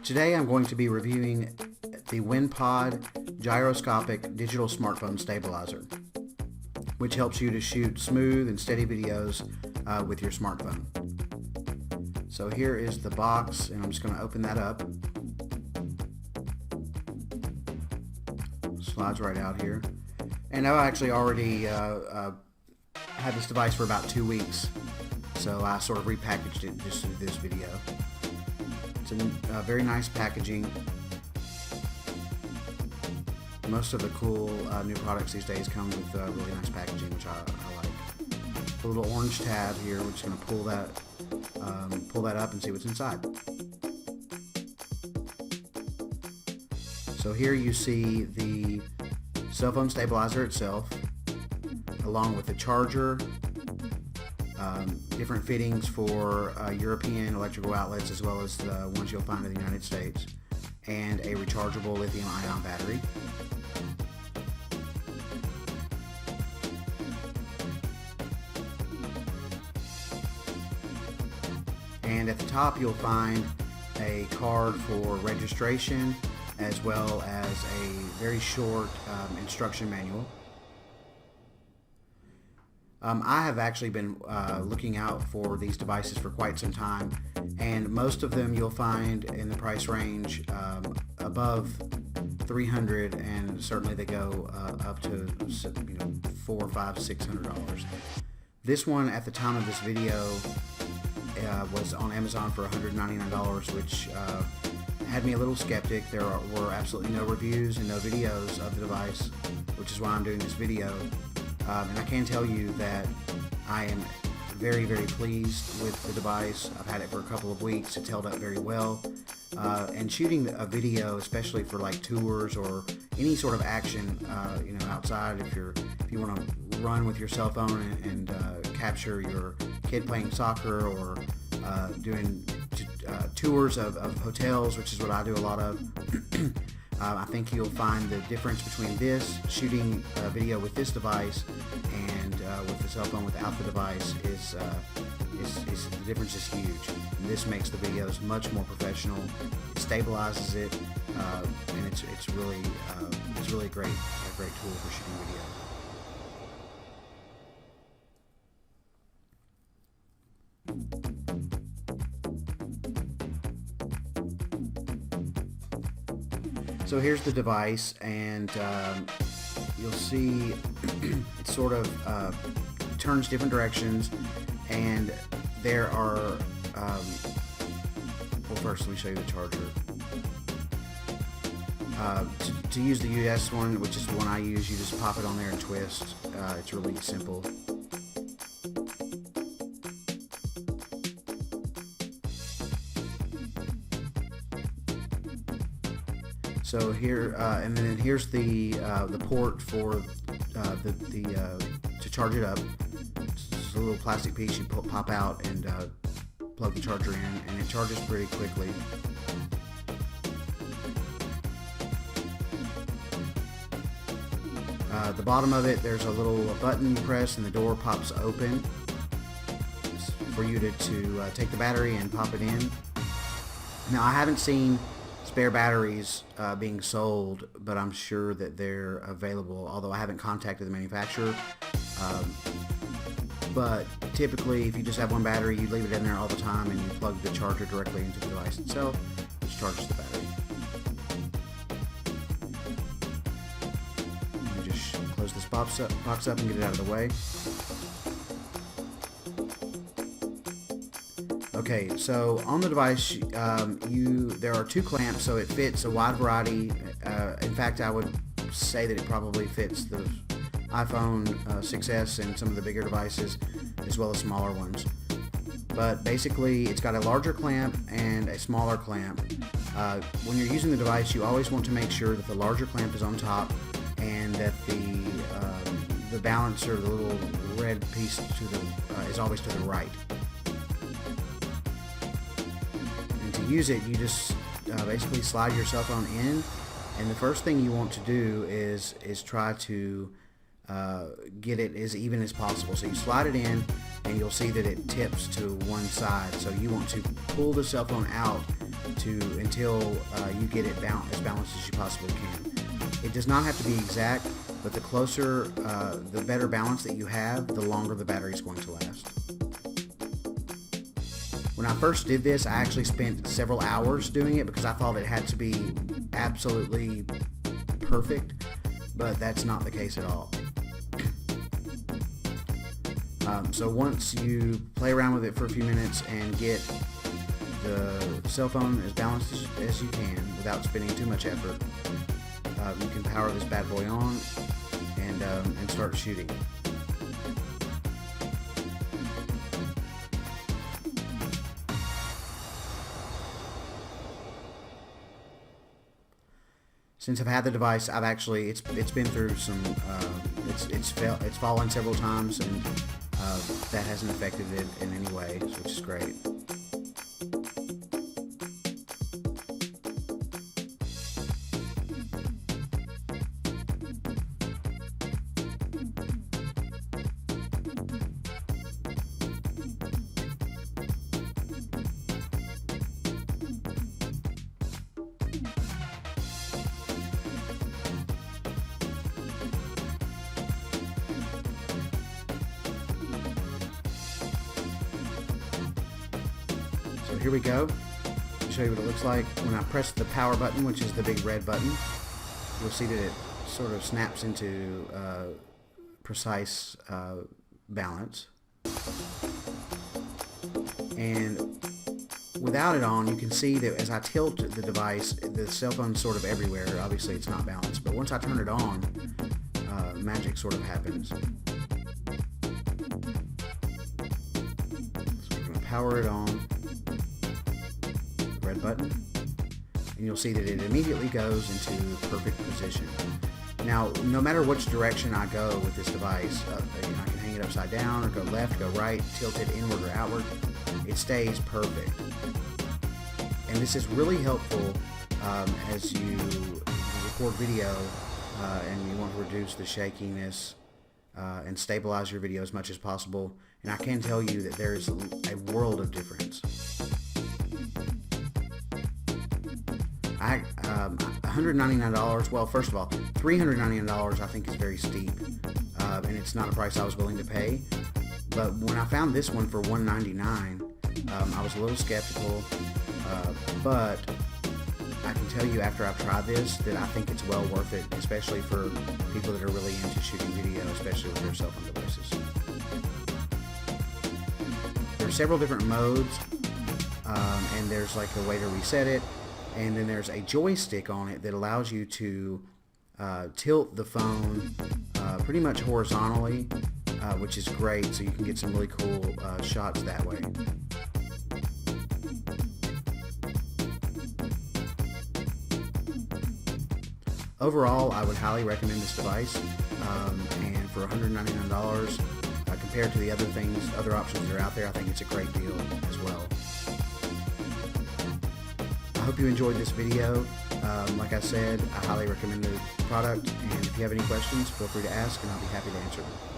Today I'm going to be reviewing the Wenpod gyroscopic digital smartphone stabilizer, which helps you to shoot smooth and steady videos with your smartphone. So here is the box, and I'm just going to open that up. Slides right out here. And I've actually already had this device for about 2 weeks, so I sort of repackaged it just to do this video. It's a very nice packaging. Most of the cool new products these days come with really nice packaging, which I like. A little orange tab here. We're just going to pull that up and see what's inside. So here you see the cell phone stabilizer itself, along with the charger, different fittings for European electrical outlets as well as the ones you'll find in the United States, and a rechargeable lithium-ion battery. And at the top you'll find a card for registration as well as a very short instruction manual. I have actually been looking out for these devices for quite some time, and most of them you'll find in the price range above $300, and certainly they go up to $400, $500, $600. This one at the time of this video was on Amazon for $199, which had me a little skeptic. There were absolutely no reviews and no videos of the device, which is why I'm doing this video. And I can tell you that I am very, very pleased with the device. I've had it for a couple of weeks. It's held up very well. And shooting a video, especially for like tours or any sort of action, outside, if you want to run with your cell phone and capture your kid playing soccer, or doing tours of hotels, which is what I do a lot of. I think you'll find the difference between this, shooting a video with this device, and with the cell phone without the device is the difference is huge. And this makes the videos much more professional. It stabilizes it, and it's really a great tool for shooting video. So here's the device, and you'll see it sort of turns different directions, and there are, well, first let me show you the charger. To use the US one, which is the one I use, you just pop it on there and twist. It's really simple. So here, and then here's the port for to charge it up. It's a little plastic piece you pop out and plug the charger in, and it charges pretty quickly. The bottom of it, there's a little button you press, and the door pops open for you to take the battery and pop it in. Now, I haven't seen spare batteries being sold, but I'm sure that they're available, although I haven't contacted the manufacturer. But typically, if you just have one battery, you leave it in there all the time, and you plug the charger directly into the device itself, which charges the battery. Let me just close this box up and get it out of the way. Okay, so on the device, there are 2 clamps, so it fits a wide variety. In fact, I would say that it probably fits the iPhone 6s and some of the bigger devices, as well as smaller ones. But basically, it's got a larger clamp and a smaller clamp. When you're using the device, you always want to make sure that the larger clamp is on top, and that the balancer, the little red piece is always to the right. To use it, you just basically slide your cell phone in, and the first thing you want to do is try to get it as even as possible. So you slide it in, and you'll see that it tips to one side. So you want to pull the cell phone out until you get it as balanced as you possibly can. It does not have to be exact, but the closer, the better balance that you have, the longer the battery is going to last. When I first did this, I actually spent several hours doing it because I thought it had to be absolutely perfect, but that's not the case at all. So once you play around with it for a few minutes and get the cell phone as balanced as you can without spending too much effort, you can power this bad boy on and start shooting. Since I've had the device, it's been through some it's fallen several times, and that hasn't affected it in any way, which is great. So here we go. I'll show you what it looks like. When I press the power button, which is the big red button, you'll see that it sort of snaps into precise balance. And without it on, you can see that as I tilt the device, the cell phone's sort of everywhere. Obviously it's not balanced, but once I turn it on, magic sort of happens. So we're going to power it on. Red button, and you'll see that it immediately goes into perfect position. Now, no matter which direction I go with this device, I can hang it upside down or go left, go right, tilt it inward or outward, it stays perfect. And this is really helpful as you record video and you want to reduce the shakiness and stabilize your video as much as possible. And I can tell you that there is a world of difference. $199, well, first of all, $399 I think is very steep, and it's not a price I was willing to pay. But when I found this one for $199, I was a little skeptical, but I can tell you after I've tried this that I think it's well worth it, especially for people that are really into shooting video, especially with their cell phone devices. There are several different modes, and there's like a way to reset it. And then there's a joystick on it that allows you to tilt the phone pretty much horizontally, which is great, so you can get some really cool shots that way. Overall, I would highly recommend this device, and for $199, compared to the other options that are out there, I think it's a great deal as well. I hope you enjoyed this video. Like I said, I highly recommend the product, and if you have any questions, feel free to ask and I'll be happy to answer them.